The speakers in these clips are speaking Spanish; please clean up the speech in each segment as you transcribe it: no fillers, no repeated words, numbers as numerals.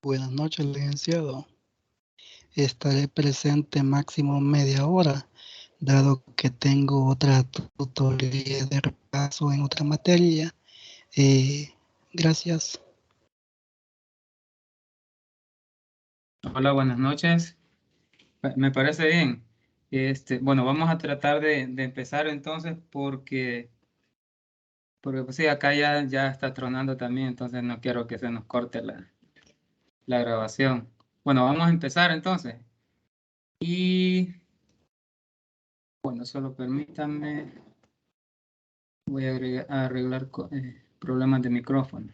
Buenas noches, licenciado. Estaré presente máximo media hora, dado que tengo otra tutoría de repaso en otra materia. Gracias. Hola, buenas noches. Me parece bien. Bueno, vamos a tratar de empezar entonces porque pues sí, acá ya está tronando también, entonces no quiero que se nos corte la grabación. Bueno, vamos a empezar entonces. Y bueno, solo permítanme, voy a arreglar problemas de micrófono.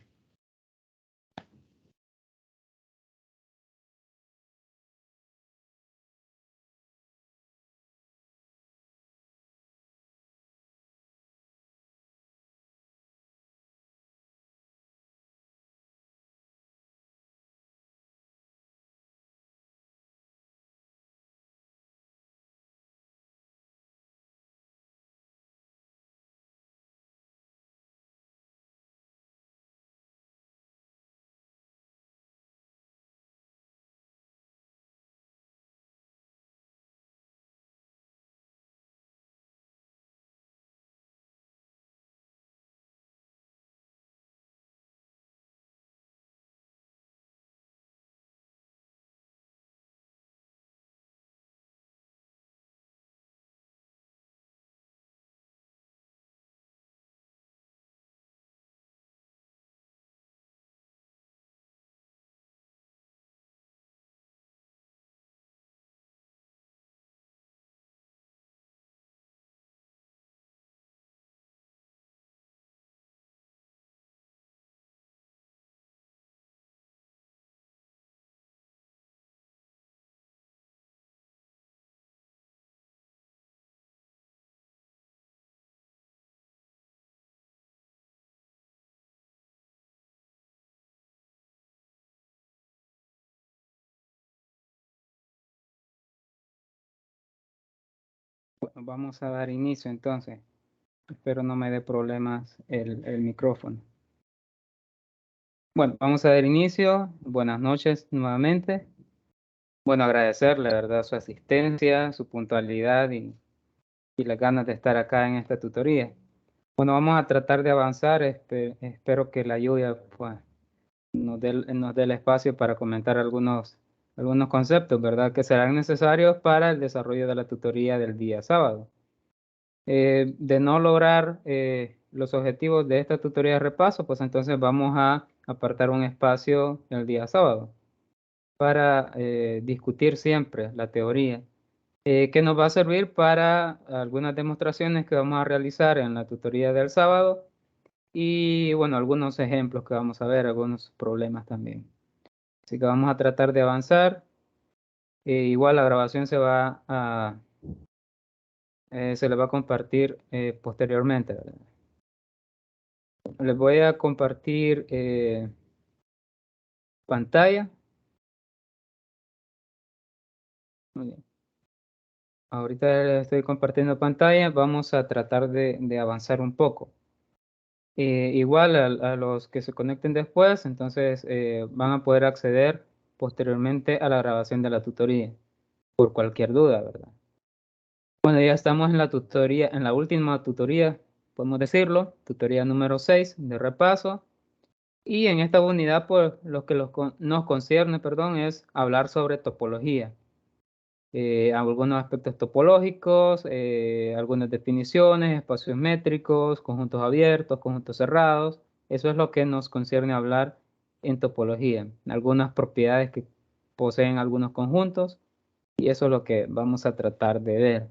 Bueno, vamos a dar inicio entonces. Espero no me dé problemas el micrófono. Bueno, vamos a dar inicio. Buenas noches nuevamente. Bueno, agradecerle, la verdad, su asistencia, su puntualidad y las ganas de estar acá en esta tutoría. Bueno, vamos a tratar de avanzar. Espero que la lluvia pues, nos dé el espacio para comentar algunos conceptos, ¿verdad? Que serán necesarios para el desarrollo de la tutoría del día sábado. De no lograr los objetivos de esta tutoría de repaso, pues entonces vamos a apartar un espacio el día sábado para discutir siempre la teoría, que nos va a servir para algunas demostraciones que vamos a realizar en la tutoría del sábado y, bueno, algunos ejemplos que vamos a ver, algunos problemas también. Así que vamos a tratar de avanzar. Igual la grabación se le va a compartir posteriormente, ¿verdad? Les voy a compartir pantalla. Muy bien. Ahorita les estoy compartiendo pantalla. Vamos a tratar de avanzar un poco. Igual a los que se conecten después, entonces van a poder acceder posteriormente a la grabación de la tutoría, por cualquier duda, ¿verdad? Bueno, ya estamos en la tutoría, en la última tutoría, podemos decirlo, tutoría número 6 de repaso. Y en esta unidad, pues, lo que nos concierne, perdón, es hablar sobre topología. Algunos aspectos topológicos, algunas definiciones, espacios métricos, conjuntos abiertos, conjuntos cerrados. Eso es lo que nos concierne hablar en topología. Algunas propiedades que poseen algunos conjuntos y eso es lo que vamos a tratar de ver.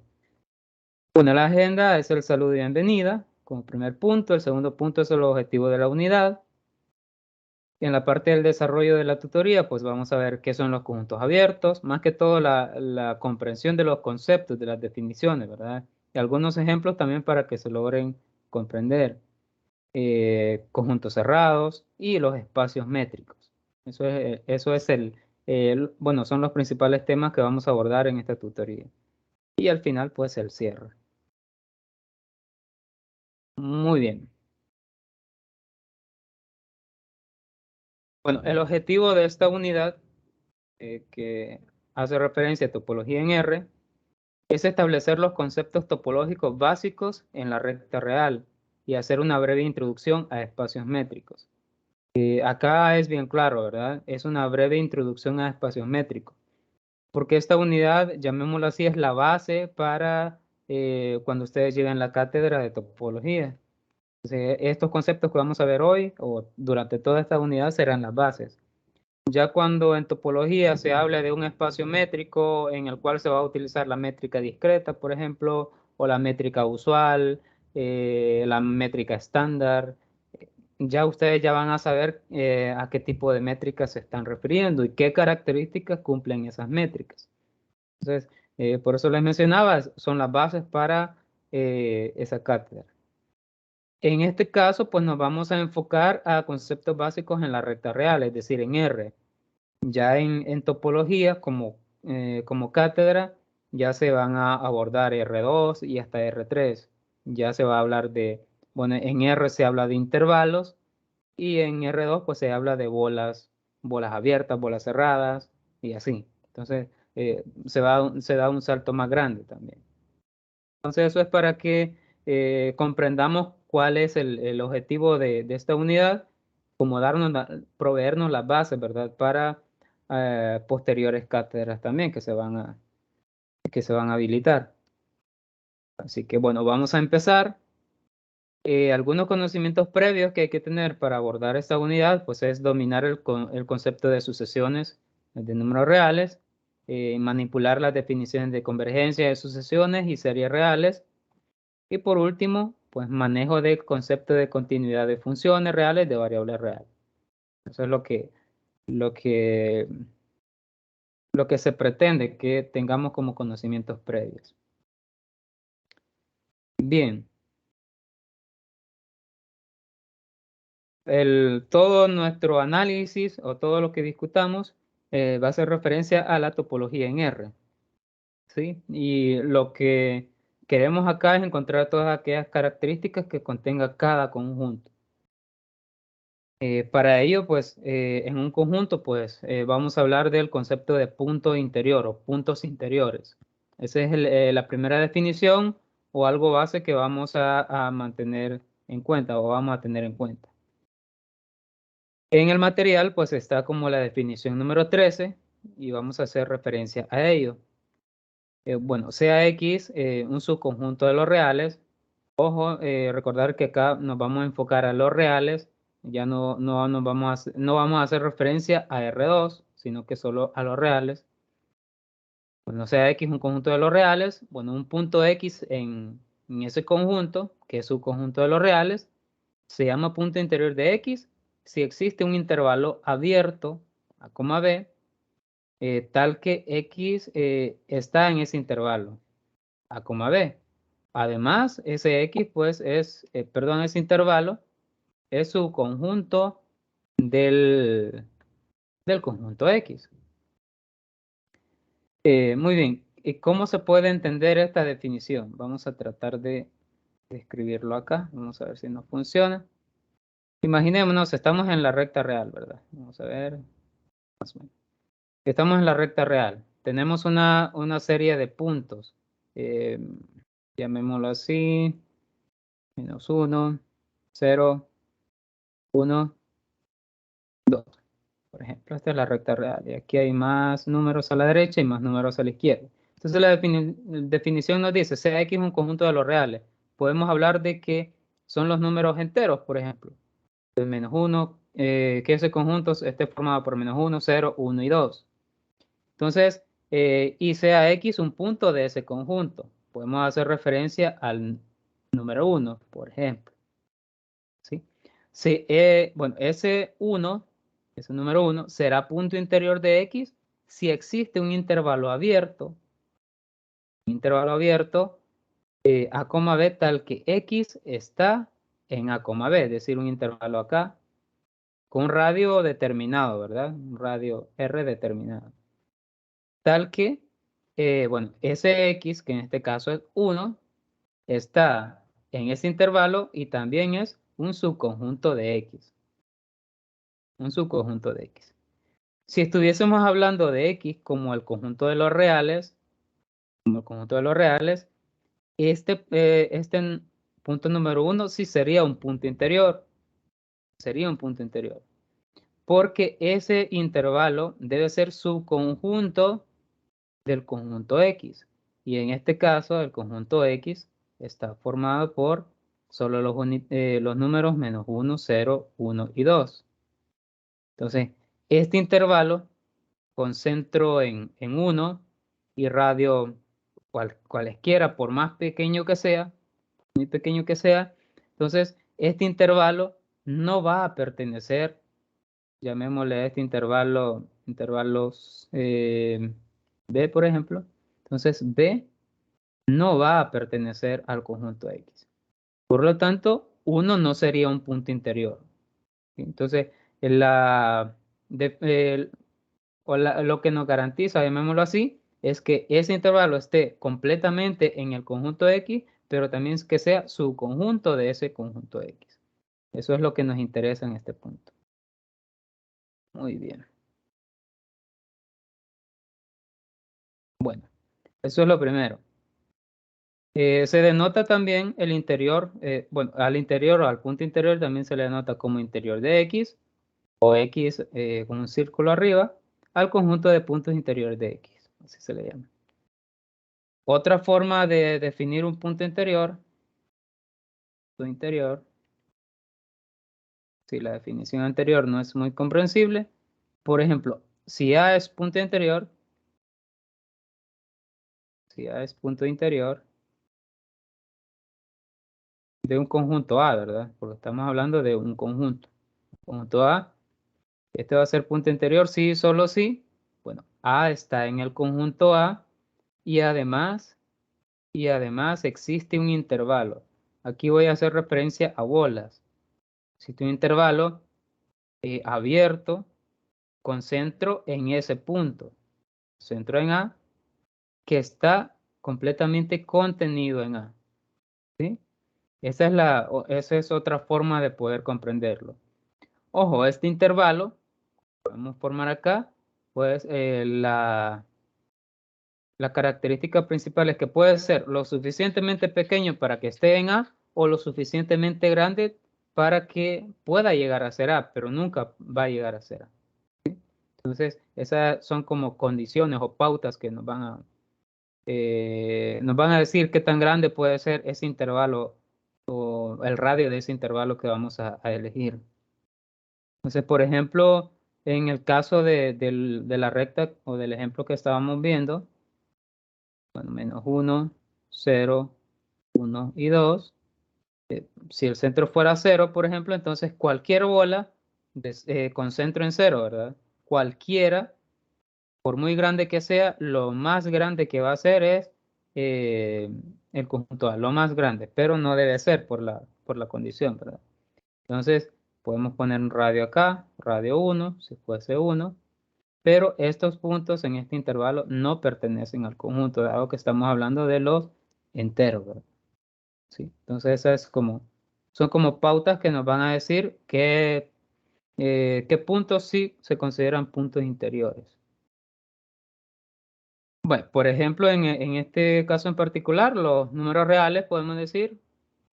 Bueno, la agenda es el saludo y bienvenida como primer punto. El segundo punto es el objetivo de la unidad. En la parte del desarrollo de la tutoría, pues vamos a ver qué son los conjuntos abiertos, más que todo la comprensión de los conceptos, de las definiciones, ¿verdad? Y algunos ejemplos también para que se logren comprender. Conjuntos cerrados y los espacios métricos. Eso es bueno, son los principales temas que vamos a abordar en esta tutoría. Y al final, pues el cierre. Muy bien. Bueno, el objetivo de esta unidad que hace referencia a topología en R es establecer los conceptos topológicos básicos en la recta real y hacer una breve introducción a espacios métricos. Acá es bien claro, ¿verdad? Es una breve introducción a espacios métricos, porque esta unidad, llamémoslo así, es la base para cuando ustedes llegan la cátedra de topología. Entonces, estos conceptos que vamos a ver hoy o durante toda esta unidad serán las bases. Ya cuando en topología se habla de un espacio métrico en el cual se va a utilizar la métrica discreta, por ejemplo, o la métrica usual, la métrica estándar, ya ustedes ya van a saber a qué tipo de métricas se están refiriendo y qué características cumplen esas métricas. Entonces, por eso les mencionaba, son las bases para esa cátedra. En este caso, pues nos vamos a enfocar a conceptos básicos en la recta real, es decir, en R. Ya en topología, como cátedra, ya se van a abordar R2 y hasta R3. Ya se va a hablar bueno, en R se habla de intervalos y en R2 pues se habla de bolas abiertas, bolas cerradas y así. Entonces, se da un salto más grande también. Entonces, eso es para que comprendamos cuál es el objetivo de esta unidad, como proveernos las bases, ¿verdad? Para posteriores cátedras también que se van a habilitar. Así que bueno, vamos a empezar. Algunos conocimientos previos que hay que tener para abordar esta unidad, pues es dominar el concepto de sucesiones de números reales, manipular las definiciones de convergencia de sucesiones y series reales, y por último, pues manejo del concepto de continuidad de funciones reales de variables reales. Eso es lo que, lo que se pretende que tengamos como conocimientos previos. Bien. Todo nuestro análisis o todo lo que discutamos va a hacer referencia a la topología en R. ¿Sí? Y lo que queremos acá es encontrar todas aquellas características que contenga cada conjunto. Para ello, pues, en un conjunto, pues, vamos a hablar del concepto de punto interior o puntos interiores. Esa es la primera definición o algo base que vamos a mantener en cuenta o vamos a tener en cuenta. En el material, pues, está como la definición número 13 y vamos a hacer referencia a ello. Bueno, sea X un subconjunto de los reales. Ojo, recordar que acá nos vamos a enfocar a los reales, ya no vamos a hacer referencia a R2, sino que solo a los reales. Bueno, sea X un conjunto de los reales, bueno, un punto X en ese conjunto, que es subconjunto de los reales, se llama punto interior de X si existe un intervalo abierto, A, B, tal que X está en ese intervalo, A, B. Además, ese X, pues, ese intervalo es su conjunto del conjunto X. Muy bien. ¿Y cómo se puede entender esta definición? Vamos a tratar de escribirlo acá. Vamos a ver si nos funciona. Imaginémonos, estamos en la recta real, ¿verdad? Vamos a ver. Más o menos. Estamos en la recta real. Tenemos una serie de puntos. Llamémoslo así. -1, 0, 1, 2. Por ejemplo, esta es la recta real. Y aquí hay más números a la derecha y más números a la izquierda. Entonces la definición nos dice, sea X un conjunto de los reales. Podemos hablar de que son los números enteros, por ejemplo. Entonces, -1, que ese conjunto esté formado por -1, 0, 1 y 2. Entonces, y sea X un punto de ese conjunto. Podemos hacer referencia al número 1, por ejemplo. ¿Sí? Sí, bueno, ese número 1, será punto interior de X si existe un intervalo abierto. A, B, tal que X está en A, B, es decir, un intervalo acá con un radio determinado, ¿verdad? Un radio R determinado. Tal que, bueno, ese X, que en este caso es 1, está en ese intervalo y también es un subconjunto de X. un subconjunto de X. Si estuviésemos hablando de X como el conjunto de los reales, este punto número 1 sí sería un punto interior. Sería un punto interior. Porque ese intervalo debe ser subconjunto del conjunto X. Y en este caso, el conjunto X está formado por solo los números menos 1, 0, 1 y 2. Entonces, este intervalo con centro en 1 y radio cualesquiera, por más pequeño que sea, muy pequeño que sea, entonces este intervalo no va a pertenecer, llamémosle a este intervalos B, por ejemplo. Entonces B no va a pertenecer al conjunto X. Por lo tanto, 1 no sería un punto interior. Entonces, lo que nos garantiza, llamémoslo así, es que ese intervalo esté completamente en el conjunto X, pero también que sea subconjunto de ese conjunto X. Eso es lo que nos interesa en este punto. Muy bien. Bueno, eso es lo primero. Se denota también el interior, bueno, al interior o al punto interior también se le denota como interior de X o X con un círculo arriba al conjunto de puntos interiores de X, así se le llama. Otra forma de definir un punto interior, si la definición anterior no es muy comprensible, por ejemplo, si A es punto interior, de un conjunto A, ¿verdad? Porque estamos hablando de un conjunto. Conjunto A, este va a ser punto interior, sí, solo sí. Bueno, A está en el conjunto A y además existe un intervalo. Aquí voy a hacer referencia a bolas. Existe un intervalo abierto con centro en ese punto. Centro en A que está completamente contenido en A. ¿Sí? Esa es otra forma de poder comprenderlo. Ojo, este intervalo, podemos formar acá, pues la característica principal es que puede ser lo suficientemente pequeño para que esté en A o lo suficientemente grande para que pueda llegar a ser A, pero nunca va a llegar a ser A. Entonces, esas son como condiciones o pautas que nos van a decir qué tan grande puede ser ese intervalo o el radio de ese intervalo que vamos a elegir. Entonces, por ejemplo, en el caso de la recta o del ejemplo que estábamos viendo, bueno, menos 1, 0, 1 y 2. Si el centro fuera 0, por ejemplo, entonces cualquier bola con centro en 0, ¿verdad? Cualquiera, por muy grande que sea, lo más grande que va a ser es eh, el conjunto A, lo más grande, pero no debe ser por la condición, ¿verdad? Entonces, podemos poner un radio acá, radio 1, si fuese 1, pero estos puntos en este intervalo no pertenecen al conjunto, dado que estamos hablando de los enteros, ¿verdad? Sí, entonces son como pautas que nos van a decir qué puntos sí se consideran puntos interiores. Bueno, por ejemplo, en este caso en particular, los números reales, podemos decir,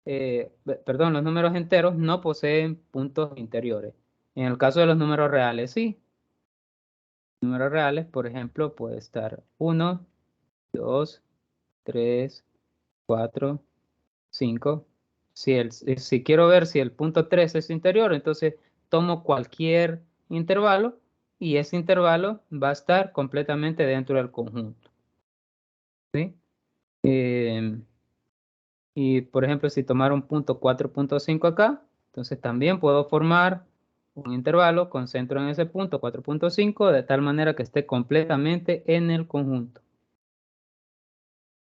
perdón, los números enteros no poseen puntos interiores. En el caso de los números reales, sí. Números reales, por ejemplo, puede estar 1, 2, 3, 4, 5. Si quiero ver si el punto 3 es interior, entonces tomo cualquier intervalo y ese intervalo va a estar completamente dentro del conjunto. ¿Sí? Y por ejemplo, si tomara un punto 4.5 acá, entonces también puedo formar un intervalo con centro en ese punto 4.5 de tal manera que esté completamente en el conjunto.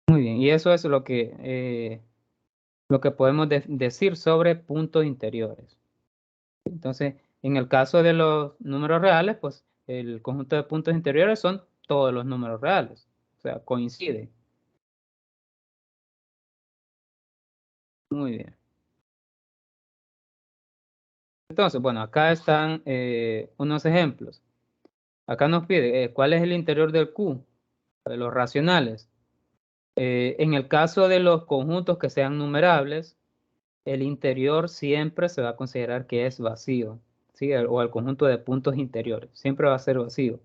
Muy bien, y eso es lo que podemos decir sobre puntos interiores. Entonces, en el caso de los números reales, pues el conjunto de puntos interiores son todos los números reales, o sea, coinciden. Muy bien. Entonces, bueno, acá están unos ejemplos. Acá nos pide cuál es el interior del Q, de los racionales. En el caso de los conjuntos que sean numerables, el interior siempre se va a considerar que es vacío, ¿sí? O el conjunto de puntos interiores, siempre va a ser vacío.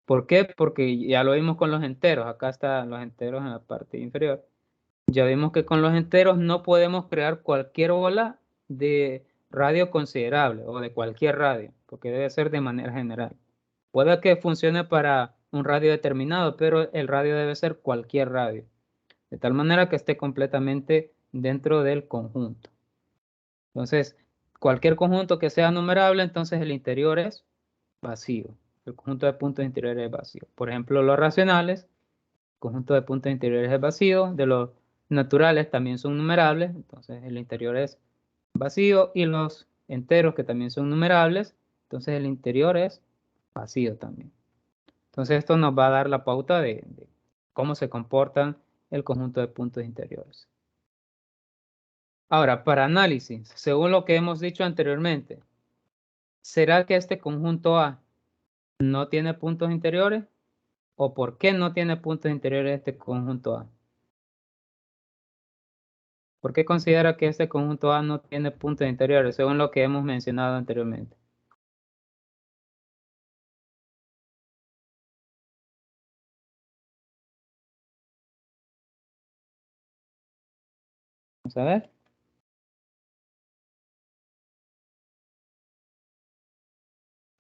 ¿Por qué? Porque ya lo vimos con los enteros, acá están los enteros en la parte inferior. Ya vimos que con los enteros no podemos crear cualquier bola de radio considerable o de cualquier radio, porque debe ser de manera general. Puede que funcione para un radio determinado, pero el radio debe ser cualquier radio, de tal manera que esté completamente dentro del conjunto. Entonces, cualquier conjunto que sea numerable, entonces el interior es vacío. El conjunto de puntos interiores es vacío. Por ejemplo, los racionales, el conjunto de puntos interiores es vacío. De los naturales también son numerables, entonces el interior es vacío. Y los enteros, que también son numerables, entonces el interior es vacío también. Entonces esto nos va a dar la pauta de cómo se comportan el conjunto de puntos interiores. Ahora, para análisis, según lo que hemos dicho anteriormente, ¿será que este conjunto A no tiene puntos interiores? ¿O por qué no tiene puntos interiores este conjunto A? ¿Por qué considera que este conjunto A no tiene puntos interiores, según lo que hemos mencionado anteriormente? Vamos a ver.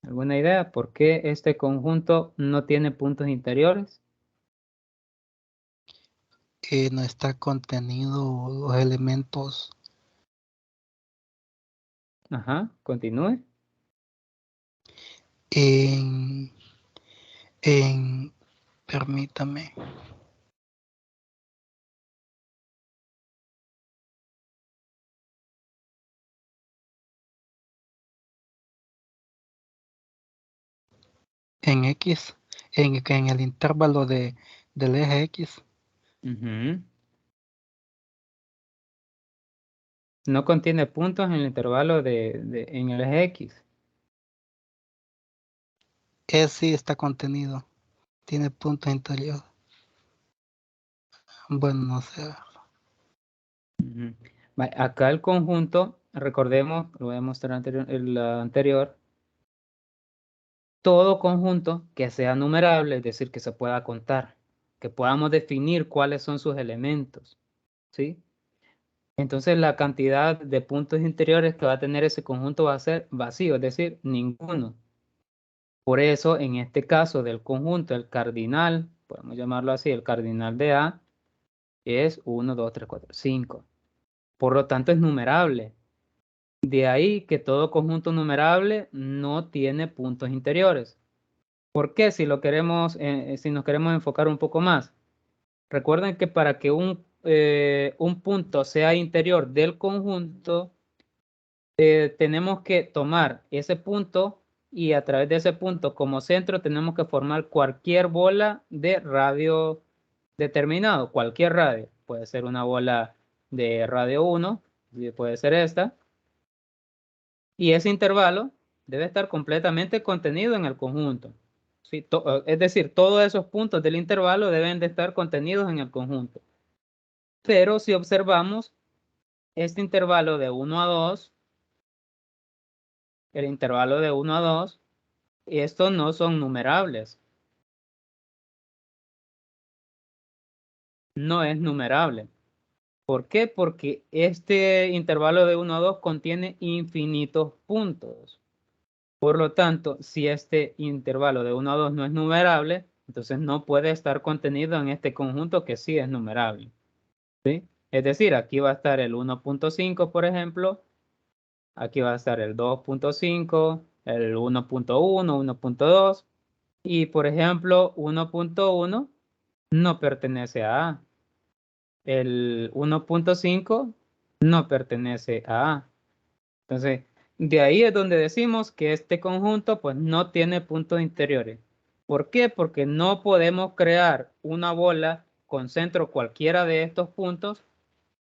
¿Alguna idea? ¿Por qué este conjunto no tiene puntos interiores? No está contenido los elementos Ajá, continúe. en, en, permítame, en X, en el intervalo del eje X. Ujú. No contiene puntos en el intervalo en el eje X. Sí está contenido, tiene puntos interiores. Bueno, no sé. Ujú. Acá el conjunto, recordemos, lo voy a mostrar el anterior, todo conjunto que sea numerable, es decir, que se pueda contar, que podamos definir cuáles son sus elementos, ¿sí? Entonces la cantidad de puntos interiores que va a tener ese conjunto va a ser vacío, es decir, ninguno. Por eso, en este caso del conjunto, el cardinal, podemos llamarlo así, el cardinal de A es 1, 2, 3, 4, 5. Por lo tanto, es numerable. De ahí que todo conjunto numerable no tiene puntos interiores. ¿Por qué? Si nos queremos enfocar un poco más. Recuerden que para que un punto sea interior del conjunto, tenemos que tomar ese punto y a través de ese punto como centro tenemos que formar cualquier bola de radio determinado, cualquier radio. Puede ser una bola de radio 1, puede ser esta. Y ese intervalo debe estar completamente contenido en el conjunto. ¿Sí? Es decir, todos esos puntos del intervalo deben de estar contenidos en el conjunto. Pero si observamos este intervalo de 1 a 2, el intervalo de 1 a 2, estos no son numerables. No es numerable. ¿Por qué? Porque este intervalo de 1 a 2 contiene infinitos puntos. Por lo tanto, si este intervalo de 1 a 2 no es numerable, entonces no puede estar contenido en este conjunto que sí es numerable. ¿Sí? Es decir, aquí va a estar el 1.5, por ejemplo, aquí va a estar el 2.5, el 1.1, 1.2, y por ejemplo, 1.1 no pertenece a A. El 1.5 no pertenece a A. Entonces, de ahí es donde decimos que este conjunto pues no tiene puntos interiores. ¿Por qué? Porque no podemos crear una bola con centro cualquiera de estos puntos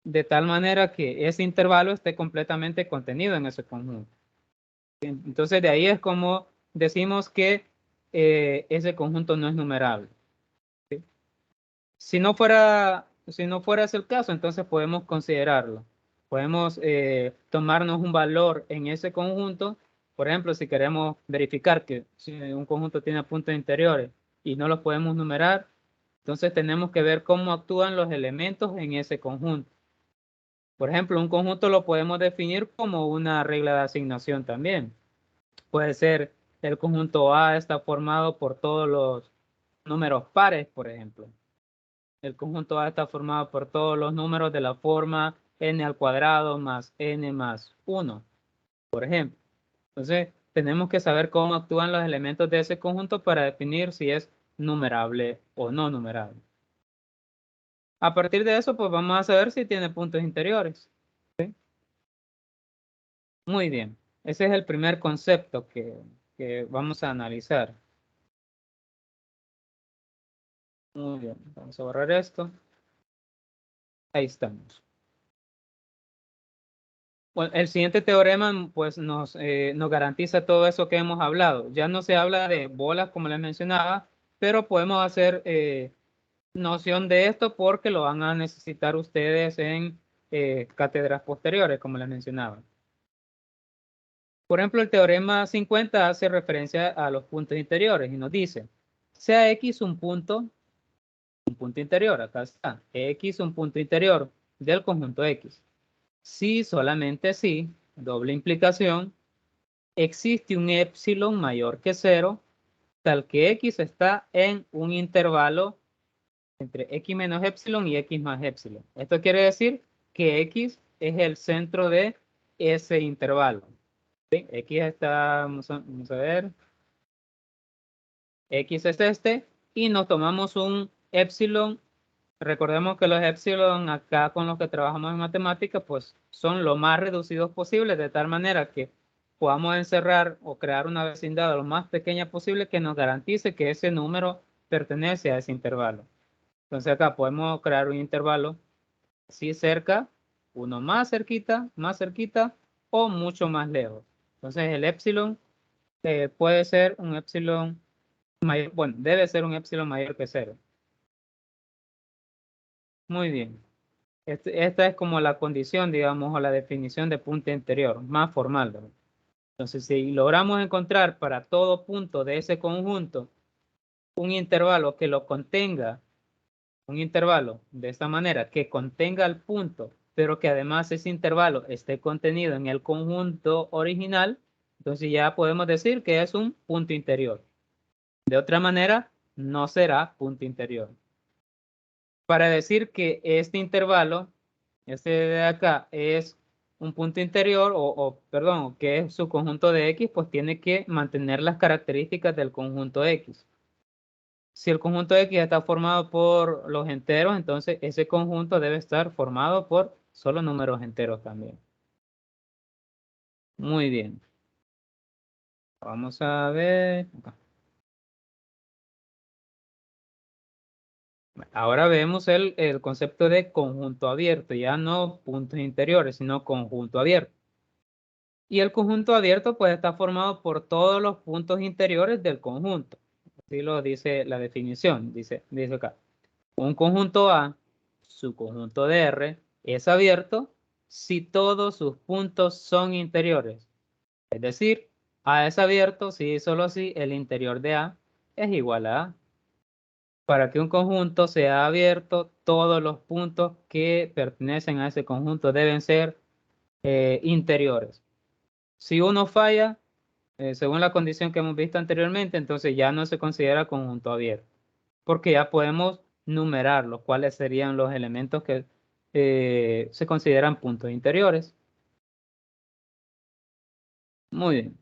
de tal manera que ese intervalo esté completamente contenido en ese conjunto. Entonces de ahí es como decimos que ese conjunto no es numerable. ¿Sí? Si no fuera ese el caso, entonces podemos considerarlo. Podemos tomarnos un valor en ese conjunto. Por ejemplo, si queremos verificar que si un conjunto tiene puntos interiores y no los podemos numerar, entonces tenemos que ver cómo actúan los elementos en ese conjunto. Por ejemplo, un conjunto lo podemos definir como una regla de asignación también. Puede ser el conjunto A está formado por todos los números pares, por ejemplo. El conjunto A está formado por todos los números de la forma n al cuadrado más n más 1, por ejemplo. Entonces, tenemos que saber cómo actúan los elementos de ese conjunto para definir si es numerable o no numerable. A partir de eso, pues vamos a saber si tiene puntos interiores. ¿Sí? Muy bien. Ese es el primer concepto que vamos a analizar. Muy bien. Vamos a borrar esto. Ahí estamos. Bueno, el siguiente teorema pues nos garantiza todo eso que hemos hablado. Ya no se habla de bolas como les mencionaba, pero podemos hacer noción de esto porque lo van a necesitar ustedes en cátedras posteriores, como les mencionaba. Por ejemplo, el teorema 50 hace referencia a los puntos interiores y nos dice, sea X un punto interior, acá está, X un punto interior del conjunto X. Si, solamente si, doble implicación, existe un épsilon mayor que 0, tal que X está en un intervalo entre X menos épsilon y X más épsilon. Esto quiere decir que X es el centro de ese intervalo. ¿Sí? X está, vamos a ver, X es este, y nos tomamos un épsilon. Recordemos que los epsilon acá con los que trabajamos en matemáticas, pues son lo más reducidos posible, de tal manera que podamos encerrar o crear una vecindad lo más pequeña posible que nos garantice que ese número pertenece a ese intervalo. Entonces acá podemos crear un intervalo así cerca, uno más cerquita, o mucho más lejos. Entonces el épsilon puede ser un épsilon mayor, bueno, debe ser un épsilon mayor que 0. Muy bien. Esta es como la condición, digamos, o la definición de punto interior, más formal, ¿verdad? Entonces, si logramos encontrar para todo punto de ese conjunto un intervalo que lo contenga, un intervalo de esta manera, que contenga el punto, pero que además ese intervalo esté contenido en el conjunto original, entonces ya podemos decir que es un punto interior. De otra manera, no será punto interior. Para decir que este intervalo, este de acá, es un punto interior, perdón, que es su conjunto de X, pues tiene que mantener las características del conjunto X. Si el conjunto X está formado por los enteros, entonces ese conjunto debe estar formado por solo números enteros también. Muy bien. Vamos a ver. Ahora vemos el concepto de conjunto abierto, ya no puntos interiores, sino conjunto abierto. Y el conjunto abierto puede estar formado por todos los puntos interiores del conjunto. Así lo dice la definición. Dice acá. Un conjunto A, su conjunto de R, es abierto si todos sus puntos son interiores. Es decir, A es abierto si solo si el interior de A es igual a A. Para que un conjunto sea abierto, todos los puntos que pertenecen a ese conjunto deben ser interiores. Si uno falla, según la condición que hemos visto anteriormente, entonces ya no se considera conjunto abierto, porque ya podemos numerar los cuales serían los elementos que se consideran puntos interiores. Muy bien.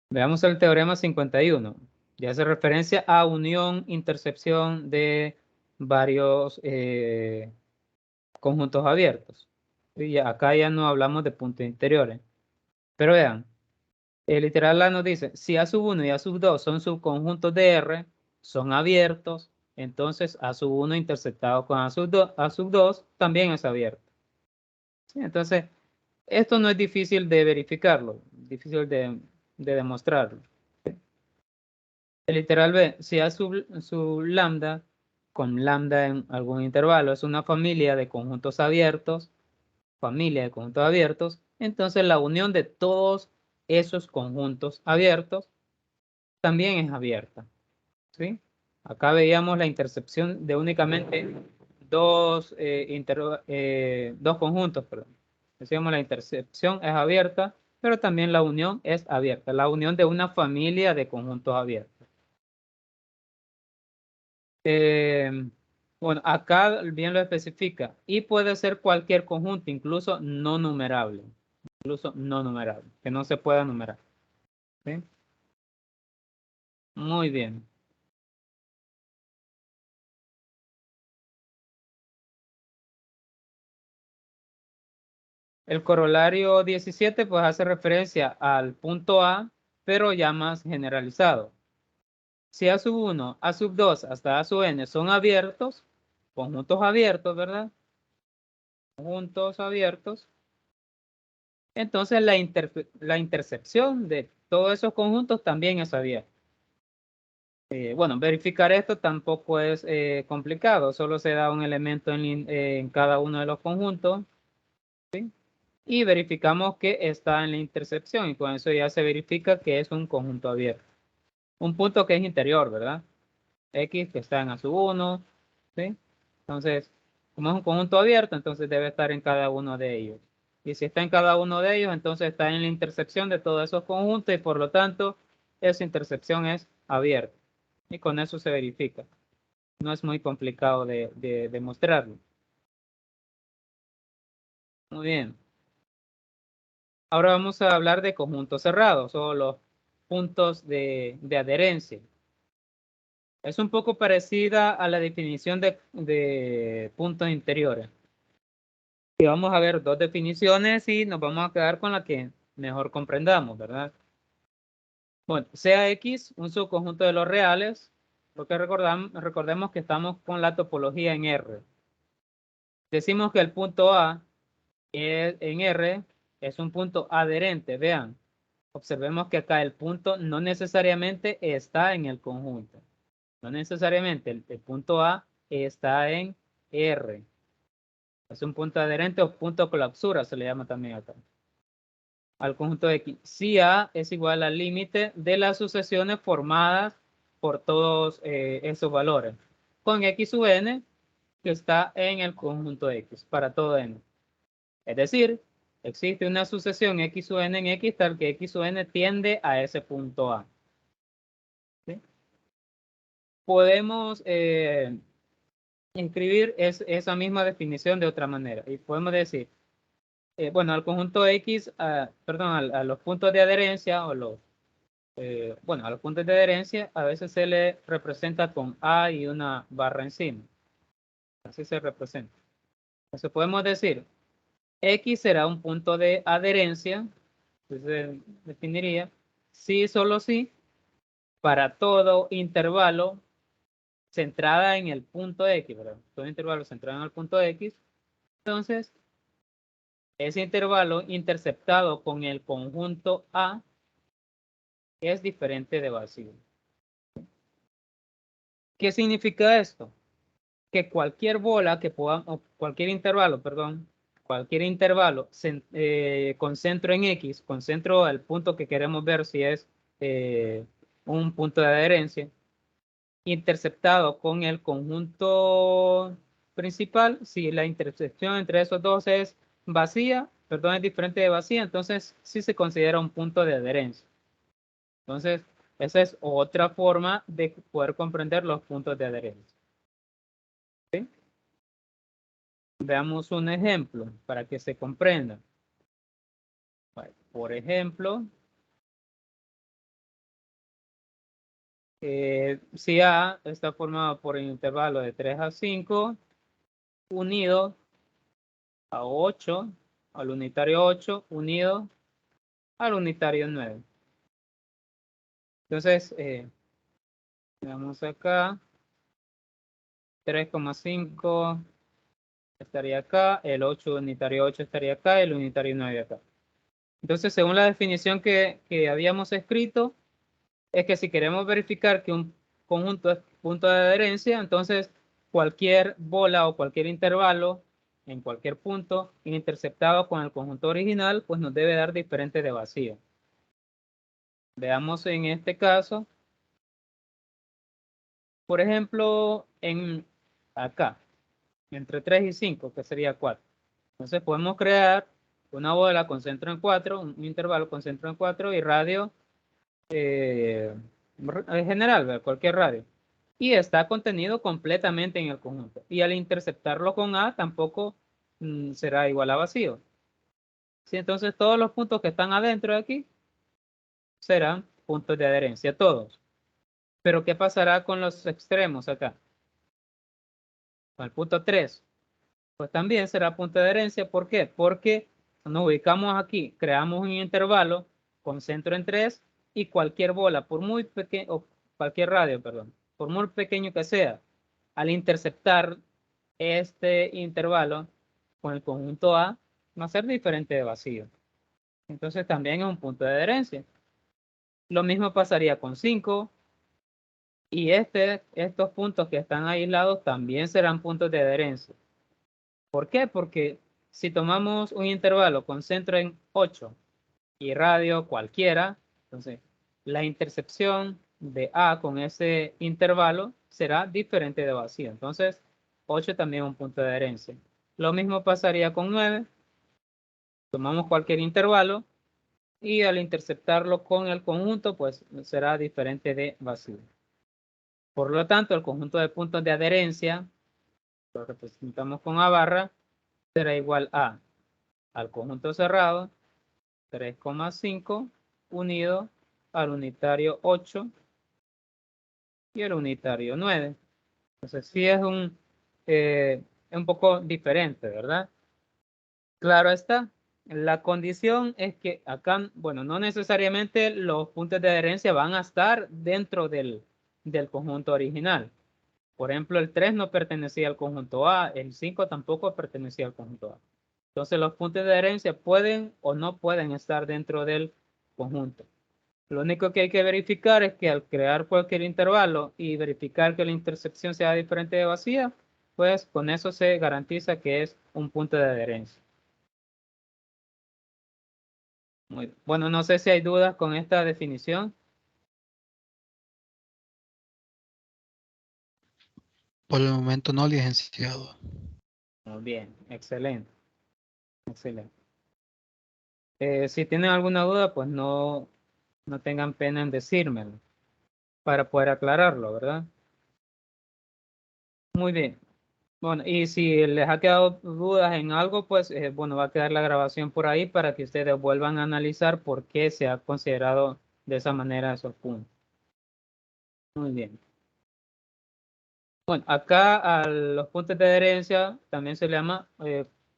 Veamos el teorema 51. Ya hace referencia a unión, intercepción de varios conjuntos abiertos. Y acá ya no hablamos de puntos interiores. Pero vean, el literal A nos dice, si A sub 1 y A sub 2 son subconjuntos de R, son abiertos, entonces A sub 1 interceptado con A sub 2 también es abierto. ¿Sí? Entonces, Esto no es difícil de verificarlo, difícil de demostrarlo. El literal B, si A sub lambda con lambda en algún intervalo es una familia de conjuntos abiertos, entonces la unión de todos esos conjuntos abiertos también es abierta, ¿sí? Acá veíamos la intercepción de únicamente dos conjuntos, perdón. Decíamos la intercepción es abierta, pero también la unión es abierta, la unión de una familia de conjuntos abiertos. Bueno, acá bien lo especifica y puede ser cualquier conjunto, incluso no numerable, que no se pueda numerar. ¿Sí? Muy bien. El corolario 17 pues hace referencia al punto A, pero ya más generalizado. Si A sub 1, A sub 2 hasta A sub n son abiertos, conjuntos abiertos, ¿verdad? Conjuntos abiertos. Entonces la intercepción de todos esos conjuntos también es abierta. Bueno, verificar esto tampoco es complicado, solo se da un elemento en cada uno de los conjuntos, ¿sí? Y verificamos que está en la intercepción y con eso ya se verifica que es un conjunto abierto. Un punto que es interior, ¿verdad? X que está en A sub 1, ¿sí? Entonces, como es un conjunto abierto, entonces debe estar en cada uno de ellos. Y si está en cada uno de ellos, entonces está en la intercepción de todos esos conjuntos y por lo tanto, esa intercepción es abierta. Y con eso se verifica. No es muy complicado de demostrarlo. Muy bien. Ahora vamos a hablar de conjuntos cerrados o los puntos de adherencia. Es un poco parecida a la definición de puntos interiores. Y vamos a ver dos definiciones y nos vamos a quedar con la que mejor comprendamos, ¿verdad? Bueno, sea X un subconjunto de los reales, porque recordemos que estamos con la topología en R. Decimos que el punto A en R es un punto adherente, vean. Observemos que acá el punto no necesariamente está en el conjunto. No necesariamente el punto A está en R. Es un punto adherente o punto clausura, se le llama también acá. Al conjunto X. Si A es igual al límite de las sucesiones formadas por todos esos valores. Con X sub n que está en el conjunto X para todo n. Es decir, existe una sucesión X sub n en X tal que X sub n tiende a ese punto A. ¿Sí? Podemos inscribir esa misma definición de otra manera y podemos decir, bueno, al conjunto X, perdón, a los puntos de adherencia o bueno, a los puntos de adherencia a veces se le representa con A y una barra encima. Así se representa. Entonces podemos decir, X será un punto de adherencia, entonces definiría, sí, solo sí, para todo intervalo centrada en el punto X, ¿verdad? Todo intervalo centrado en el punto X. Entonces, ese intervalo interceptado con el conjunto A es diferente de vacío. ¿Qué significa esto? Que cualquier bola que podamos, cualquier intervalo, perdón, cualquier intervalo con centro en X, con centro al punto que queremos ver si es un punto de adherencia, interceptado con el conjunto principal, si la intersección entre esos dos es vacía, perdón, es diferente de vacía, entonces sí se considera un punto de adherencia. Entonces, esa es otra forma de poder comprender los puntos de adherencia. ¿Sí? Veamos un ejemplo para que se comprenda. Bueno, por ejemplo, si A está formado por un intervalo de 3 a 5, unido a 8, al unitario 8, unido al unitario 9. Entonces, veamos acá, 3,5 estaría acá, el 8 unitario 8 estaría acá, el unitario 9 acá. Entonces, según la definición que habíamos escrito, es que si queremos verificar que un conjunto es punto de adherencia, entonces cualquier bola o cualquier intervalo en cualquier punto interceptado con el conjunto original, pues nos debe dar diferente de vacío. Veamos en este caso, por ejemplo, en acá, entre 3 y 5, que sería 4. Entonces podemos crear una bola con centro en 4, un intervalo con centro en 4 y radio en general, ¿verdad? Cualquier radio. Y está contenido completamente en el conjunto. Y al interceptarlo con A tampoco será igual a vacío. Sí, entonces todos los puntos que están adentro de aquí serán puntos de adherencia, todos. Pero ¿qué pasará con los extremos acá? Con el punto 3. Pues también será punto de adherencia. ¿Por qué? Porque nos ubicamos aquí, creamos un intervalo con centro en 3 y cualquier bola, por muy pequeño, o cualquier radio, perdón, por muy pequeño que sea, al interceptar este intervalo con el conjunto A, va a ser diferente de vacío. Entonces también es un punto de adherencia. Lo mismo pasaría con 5 y estos puntos que están aislados también serán puntos de adherencia. ¿Por qué? Porque si tomamos un intervalo con centro en 8 y radio cualquiera, entonces la intercepción de A con ese intervalo será diferente de vacío. Entonces, 8 también es un punto de adherencia. Lo mismo pasaría con 9. Tomamos cualquier intervalo y al interceptarlo con el conjunto, pues será diferente de vacío. Por lo tanto, el conjunto de puntos de adherencia, lo representamos con A barra, será igual a al conjunto cerrado 3,5 unido al unitario 8 y el unitario 9. Entonces sí es un poco diferente, ¿verdad? Claro está. La condición es que acá, bueno, no necesariamente los puntos de adherencia van a estar dentro del conjunto original. Por ejemplo, el 3 no pertenecía al conjunto A, el 5 tampoco pertenecía al conjunto A. Entonces los puntos de adherencia pueden o no pueden estar dentro del conjunto. Lo único que hay que verificar es que al crear cualquier intervalo y verificar que la intersección sea diferente de vacía, pues con eso se garantiza que es un punto de adherencia. Muy bien. Bueno, no sé si hay dudas con esta definición. Por el momento no, licenciado. Muy bien, excelente, excelente. Si tienen alguna duda, pues no tengan pena en decírmelo para poder aclararlo, ¿verdad? Muy bien. Bueno, y si les ha quedado dudas en algo, pues bueno, va a quedar la grabación por ahí para que ustedes vuelvan a analizar por qué se ha considerado de esa manera esos puntos. Muy bien. Bueno, acá a los puntos de adherencia también se le llama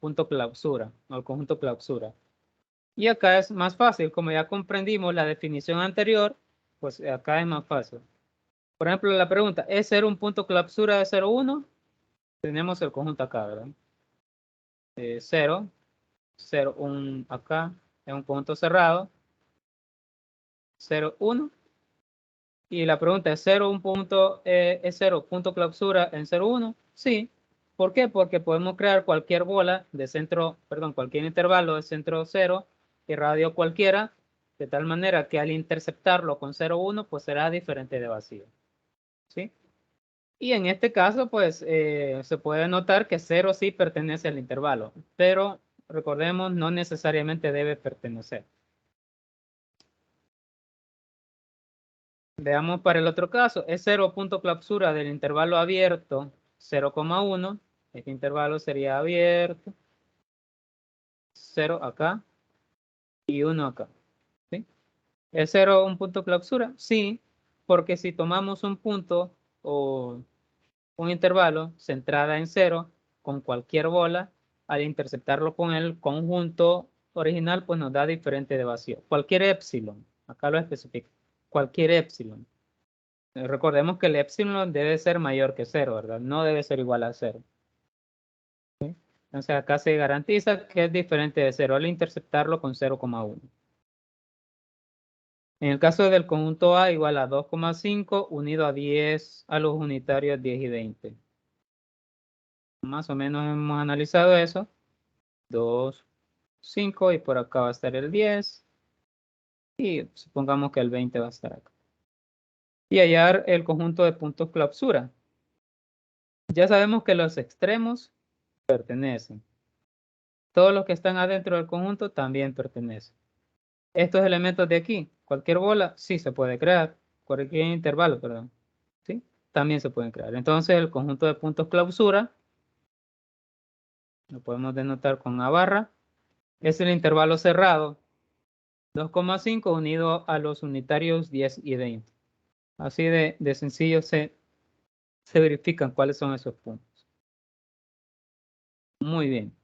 punto clausura o el conjunto clausura. Y acá es más fácil, como ya comprendimos la definición anterior, pues acá es más fácil. Por ejemplo, la pregunta, ¿es 0 un punto clausura de 0,1? Tenemos el conjunto acá, ¿verdad? 0, 0, 1 acá, es un conjunto cerrado. 0, 1. Y la pregunta es 0 un punto, ¿es 0 punto clausura en 0, 1? Sí. ¿Por qué? Porque podemos crear cualquier bola de centro, perdón, cualquier intervalo de centro 0 y radio cualquiera, de tal manera que al interceptarlo con 0, 1, pues será diferente de vacío. ¿Sí? Y en este caso, pues se puede notar que 0 sí pertenece al intervalo, pero recordemos, no necesariamente debe pertenecer. Veamos para el otro caso, es 0 punto clausura del intervalo abierto 0,1. Este intervalo sería abierto, 0 acá y 1 acá. ¿Sí? ¿Es 0 un punto clausura? Sí, porque si tomamos un punto o un intervalo centrada en 0 con cualquier bola, al interceptarlo con el conjunto original, pues nos da diferente de vacío. Cualquier épsilon, acá lo especifica, cualquier épsilon. Recordemos que el epsilon debe ser mayor que 0, ¿verdad? No debe ser igual a 0. ¿Sí? Entonces acá se garantiza que es diferente de 0 al interceptarlo con 0,1. En el caso del conjunto A igual a 2,5 unido a 10 a los unitarios 10 y 20. Más o menos hemos analizado eso. 2, 5 y por acá va a estar el 10. Y supongamos que el 20 va a estar acá. Y hallar el conjunto de puntos clausura. Ya sabemos que los extremos pertenecen. Todos los que están adentro del conjunto también pertenecen. Estos elementos de aquí, cualquier bola, sí se puede crear. Cualquier intervalo, perdón. ¿Sí? También se pueden crear. Entonces el conjunto de puntos clausura, lo podemos denotar con una barra, es el intervalo cerrado 2,5 unido a los unitarios 10 y 20. Así de sencillo se verifican cuáles son esos puntos. Muy bien.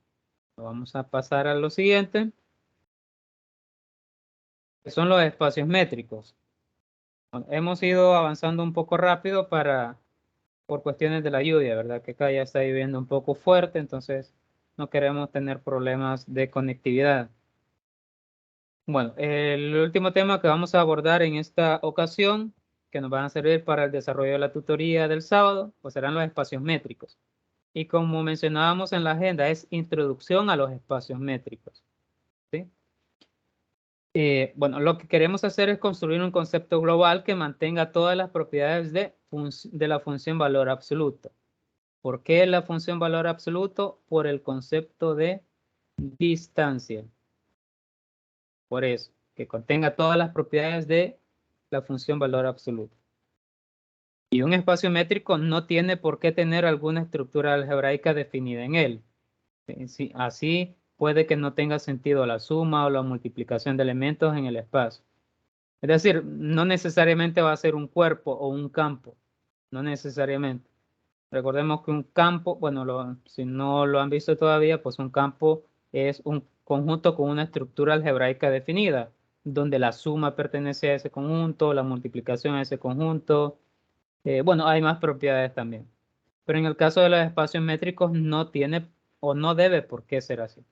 Vamos a pasar a lo siguiente, que son los espacios métricos. Hemos ido avanzando un poco rápido por cuestiones de la lluvia, ¿verdad? Que acá ya está lloviendo un poco fuerte, entonces no queremos tener problemas de conectividad. Bueno, el último tema que vamos a abordar en esta ocasión, que nos van a servir para el desarrollo de la tutoría del sábado, pues serán los espacios métricos. Y como mencionábamos en la agenda, es introducción a los espacios métricos. ¿Sí? Bueno, lo que queremos hacer es construir un concepto global que mantenga todas las propiedades de la función valor absoluto. ¿Por qué la función valor absoluto? Por el concepto de distancia. Por eso, que contenga todas las propiedades de la función valor absoluto. Y un espacio métrico no tiene por qué tener alguna estructura algebraica definida en él. Sí, así puede que no tenga sentido la suma o la multiplicación de elementos en el espacio. Es decir, no necesariamente va a ser un cuerpo o un campo, no necesariamente. Recordemos que un campo, bueno, si no lo han visto todavía, pues un campo es un conjunto con una estructura algebraica definida, donde la suma pertenece a ese conjunto, la multiplicación a ese conjunto. Bueno, hay más propiedades también. Pero en el caso de los espacios métricos no tiene o no debe por qué ser así.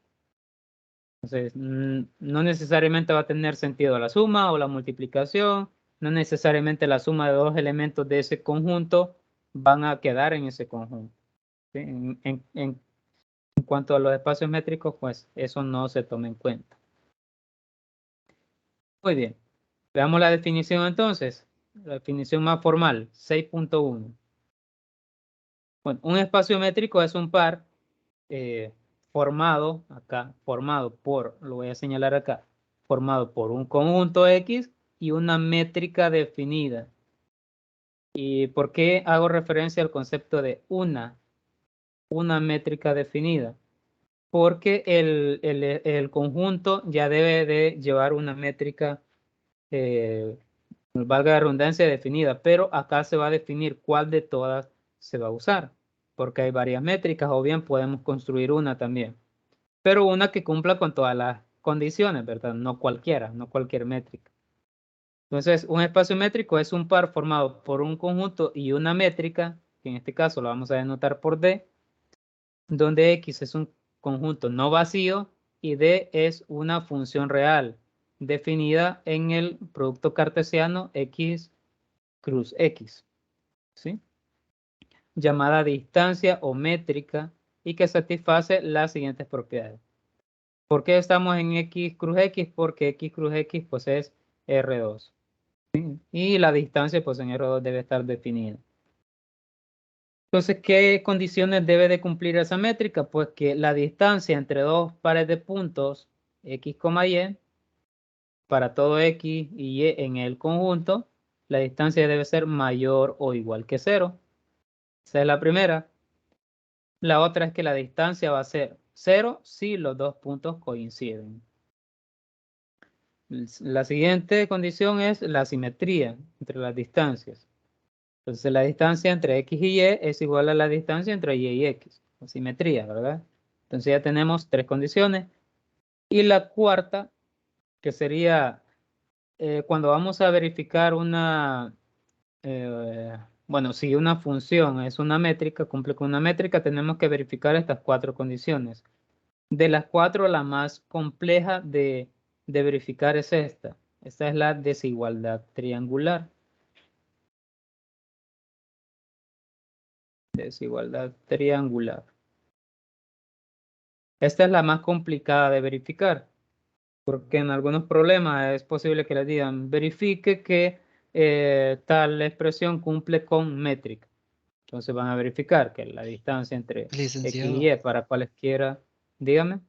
Entonces, no necesariamente va a tener sentido la suma o la multiplicación, no necesariamente la suma de dos elementos de ese conjunto van a quedar en ese conjunto. ¿Sí? En cuanto a los espacios métricos, pues eso no se toma en cuenta. Muy bien, veamos la definición entonces. La definición más formal, 6.1. Bueno, un espacio métrico es un par formado por, lo voy a señalar acá, formado por un conjunto X y una métrica definida. ¿Y por qué hago referencia al concepto de una métrica definida? Porque el conjunto ya debe de llevar una métrica, valga la redundancia, definida, pero acá se va a definir cuál de todas se va a usar, porque hay varias métricas, o bien podemos construir una también, pero una que cumpla con todas las condiciones, ¿verdad? No cualquiera, no cualquier métrica. Entonces, un espacio métrico es un par formado por un conjunto y una métrica, que en este caso lo vamos a denotar por D, donde X es un conjunto no vacío y D es una función real definida en el producto cartesiano X cruz X, ¿sí? Llamada distancia o métrica y que satisface las siguientes propiedades. ¿Por qué estamos en X cruz X? Porque X cruz X pues es R2, ¿sí? Y la distancia pues en R2 debe estar definida. Entonces, ¿qué condiciones debe de cumplir esa métrica? Pues que la distancia entre dos pares de puntos, X, Y, para todo X y Y en el conjunto, la distancia debe ser mayor o igual que 0. Esa es la primera. La otra es que la distancia va a ser 0 si los dos puntos coinciden. La siguiente condición es la simetría entre las distancias. Entonces la distancia entre X y Y es igual a la distancia entre Y y X. La simetría, ¿verdad? Entonces ya tenemos tres condiciones. Y la cuarta, que sería cuando vamos a verificar una bueno, si una función es una métrica, cumple con una métrica, tenemos que verificar estas 4 condiciones. De las 4, la más compleja de verificar es esta. Esta es la desigualdad triangular. Desigualdad triangular. Esta es la más complicada de verificar, porque en algunos problemas es posible que le digan, verifique que tal expresión cumple con métrica. Entonces van a verificar que la distancia entre X y Licenciado, Y para cualesquiera, dígame.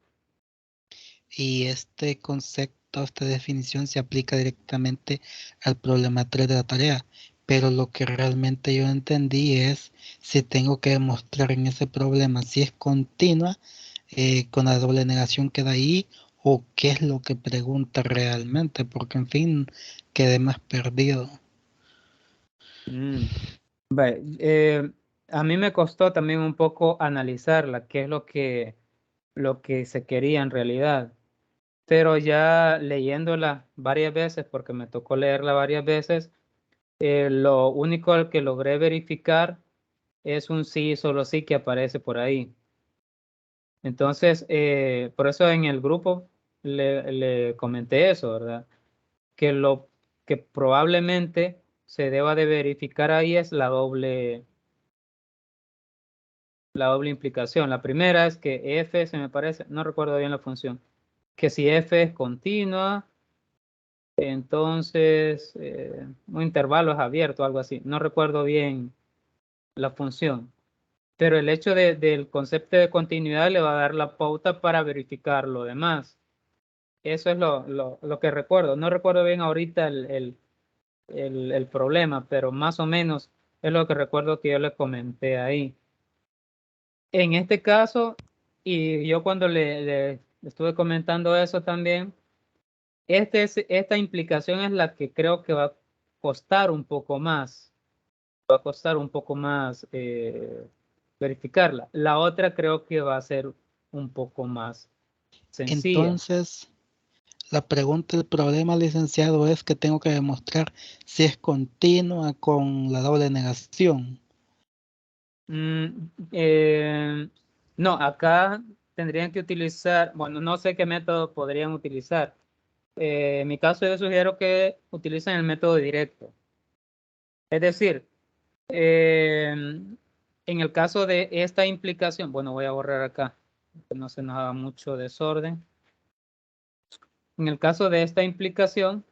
y este concepto, esta definición se aplica directamente al problema 3 de la tarea, pero lo que realmente yo entendí es si tengo que demostrar en ese problema si es continua con la doble negación que da ahí o qué es lo que pregunta realmente, porque en fin, quedé más perdido. Mm. Vale, a mí me costó también un poco analizarla, qué es lo que se quería en realidad. Pero ya leyéndola varias veces, porque me tocó leerla varias veces, lo único que logré verificar es un sí, solo sí que aparece por ahí. Entonces, por eso en el grupo le comenté eso, ¿verdad? Que lo que probablemente se deba de verificar ahí es la doble implicación. La primera es que f, se me parece, no recuerdo bien la función, que si f es continua, entonces un intervalo es abierto, algo así. No recuerdo bien la función, pero el hecho del concepto de continuidad le va a dar la pauta para verificar lo demás. Eso es lo que recuerdo. No recuerdo bien ahorita el problema, pero más o menos es lo que recuerdo que yo le comenté ahí. En este caso, y yo cuando le estuve comentando eso también, esta implicación es la que creo que va a costar un poco más, verificarla. La otra creo que va a ser un poco más sencilla. Entonces, la pregunta del problema, licenciado, es que tengo que demostrar si es continua con la doble negación. Mm, eh, no, acá tendrían que utilizar, bueno, no sé qué método podrían utilizar. En mi caso yo sugiero que utilicen el método directo. Es decir, en el caso de esta implicación, bueno, voy a borrar acá, que no se nos haga mucho desorden. En el caso de esta implicación,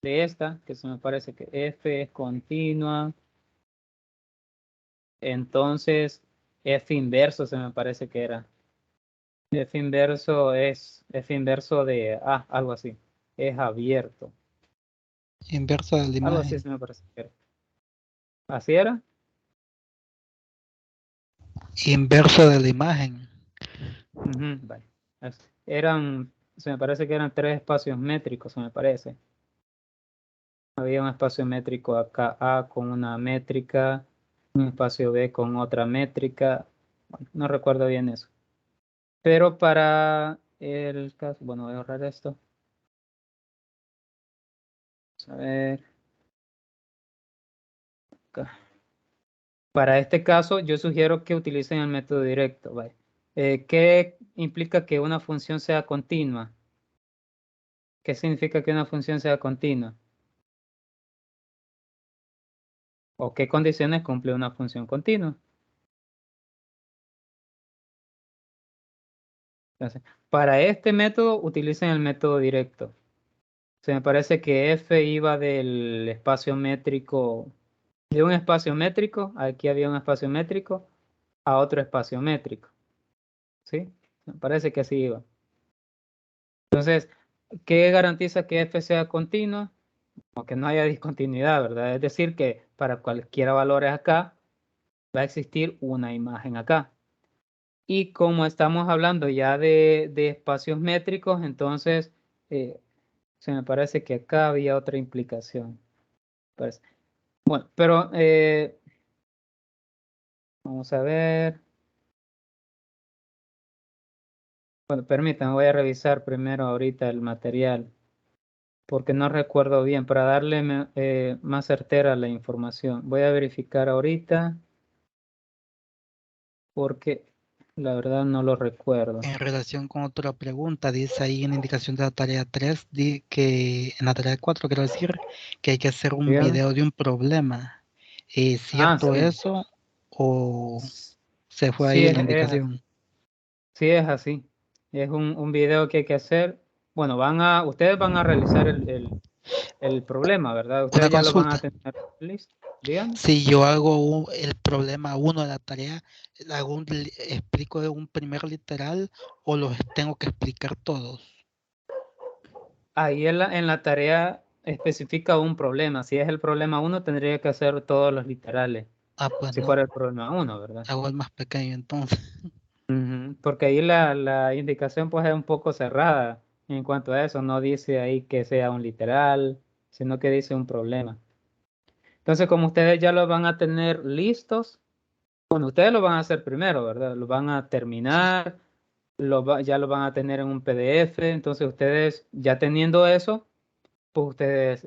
de esta, que se me parece que f es continua, entonces f inverso se me parece que era. F inverso es f inverso de algo así. Es abierto. Inverso de la Algo así imagen. se me parece que era. ¿Así era? Inverso de la imagen. Ujú, vale. Se me parece que eran 3 espacios métricos, se me parece. Había un espacio métrico acá A con una métrica, un espacio B con otra métrica. Bueno, no recuerdo bien eso. Pero para el caso, bueno, voy a ahorrar esto. Vamos a ver. Acá. Para este caso, yo sugiero que utilicen el método directo. Vale. ¿Qué implica que una función sea continua? ¿Qué significa que una función sea continua? ¿O qué condiciones cumple una función continua? Entonces, para este método, utilicen el método directo. Se me parece que f iba del espacio métrico, de un espacio métrico, aquí había un espacio métrico, a otro espacio métrico. ¿Sí? Me parece que así iba. Entonces, ¿qué garantiza que f sea continua? O que no haya discontinuidad, ¿verdad? Es decir, que para cualquiera valores acá, va a existir una imagen acá. Y como estamos hablando ya de espacios métricos, entonces se me parece que acá había otra implicación. Parece. Bueno, pero vamos a ver. Bueno, permítanme, voy a revisar primero ahorita el material, porque no recuerdo bien, para darle más certera la información. Voy a verificar ahorita porque la verdad no lo recuerdo. En relación con otra pregunta, dice ahí en la indicación de la tarea 3, que en la tarea 4 quiero decir, que hay que hacer un Dígame. video de un problema. ¿Es Ah, cierto sí. eso o se fue Sí, ahí la indicación? sí es así. Es un video que hay que hacer. Bueno, ustedes van a realizar el problema, ¿verdad? Una Ustedes ya lo van a consulta. tener listo. Dígame. Si yo hago el problema uno de la tarea, ¿explico de un primer literal o los tengo que explicar todos? Ahí en la tarea especifica un problema. Si es el problema uno, tendría que hacer todos los literales. Ah, pues Si no, fuera el problema uno, ¿verdad? hago el más pequeño entonces. Ujú. Porque ahí la indicación pues es un poco cerrada en cuanto a eso. No dice ahí que sea un literal, sino que dice un problema. Entonces, como ustedes ya lo van a tener listos, bueno, ustedes lo van a hacer primero, ¿verdad? Lo van a Sí. terminar, ya lo van a tener en un PDF. Entonces, ustedes ya teniendo eso, pues ustedes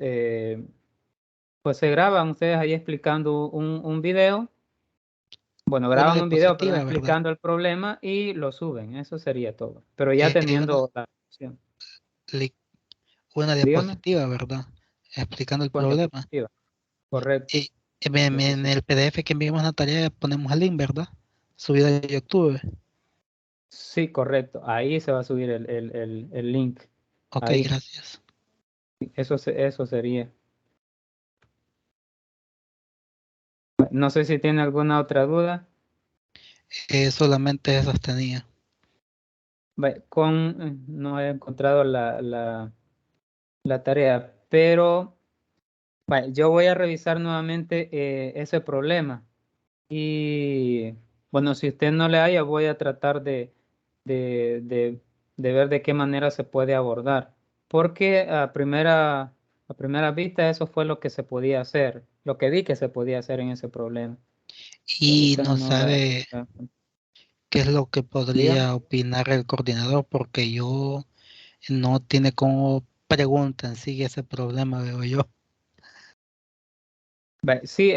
pues se graban ustedes ahí explicando un video. Bueno, Una graban un video, perdón, diapositiva, ¿verdad? explicando el problema y lo suben. Eso sería todo. Pero ya Una, teniendo la opción. li- una Dígame, diapositiva, ¿verdad? Explicando el con problema. diapositiva. Correcto. Y en Sí, el PDF que enviamos la tarea ponemos el link, ¿verdad? Subida de YouTube. sí, correcto. Ahí se va a subir el link. Ok, Ahí. gracias. Eso sería. No sé si tiene alguna otra duda. Solamente esas tenía. No he encontrado la tarea, pero yo voy a revisar nuevamente ese problema. Y bueno, si usted no le haya, voy a tratar de, de- de ver de qué manera se puede abordar. Porque a primera vista eso fue lo que se podía hacer, lo que vi que se podía hacer en ese problema. Y Ahorita no no sabe qué es lo que dígame. podría opinar el coordinador, porque yo no tiene como pregunta en sí ese problema, veo yo. Sí,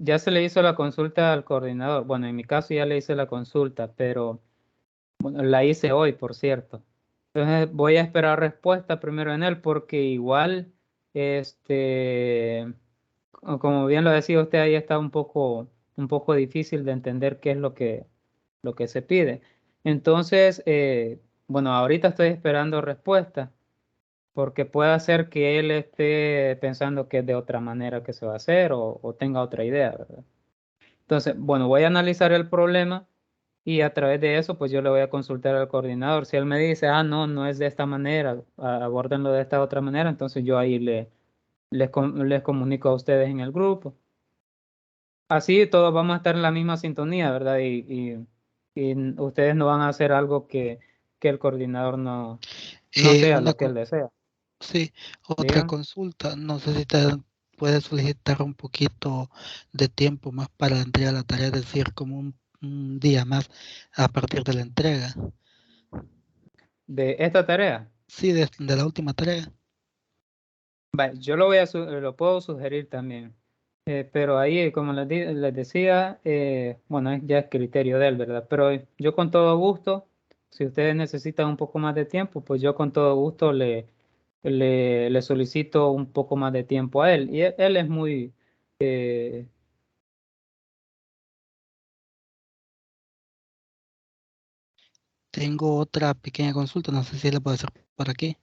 ya se le hizo la consulta al coordinador. Bueno, en mi caso ya le hice la consulta, pero bueno, la hice hoy, por cierto. Entonces voy a esperar respuesta primero en él, porque igual, como bien lo decía usted, ahí está un poco difícil de entender qué es lo que se pide. Entonces, bueno, ahorita estoy esperando respuesta, porque puede ser que él esté pensando que es de otra manera que se va a hacer o tenga otra idea, ¿verdad? Entonces, bueno, voy a analizar el problema y a través de eso, pues yo le voy a consultar al coordinador. Si él me dice, ah, no, no es de esta manera, abórdenlo de esta otra manera, entonces yo ahí les comunico a ustedes en el grupo. Así todos vamos a estar en la misma sintonía, ¿verdad? Y ustedes no van a hacer algo que el coordinador no Eh, sea una, lo que él con- desea. sí, otra Digan. consulta. No sé si te puedes solicitar un poquito de tiempo más para la entrega de la tarea, es decir, como un día más a partir de la entrega. De esta tarea. Sí, de la última tarea. Yo lo puedo sugerir también. Pero ahí, como les decía, bueno, ya es criterio de él, ¿verdad? Pero yo con todo gusto, si ustedes necesitan un poco más de tiempo, pues yo con todo gusto le solicito un poco más de tiempo a él. Y él es muy... eh, Tengo otra pequeña consulta, no sé si la puedo hacer por aquí.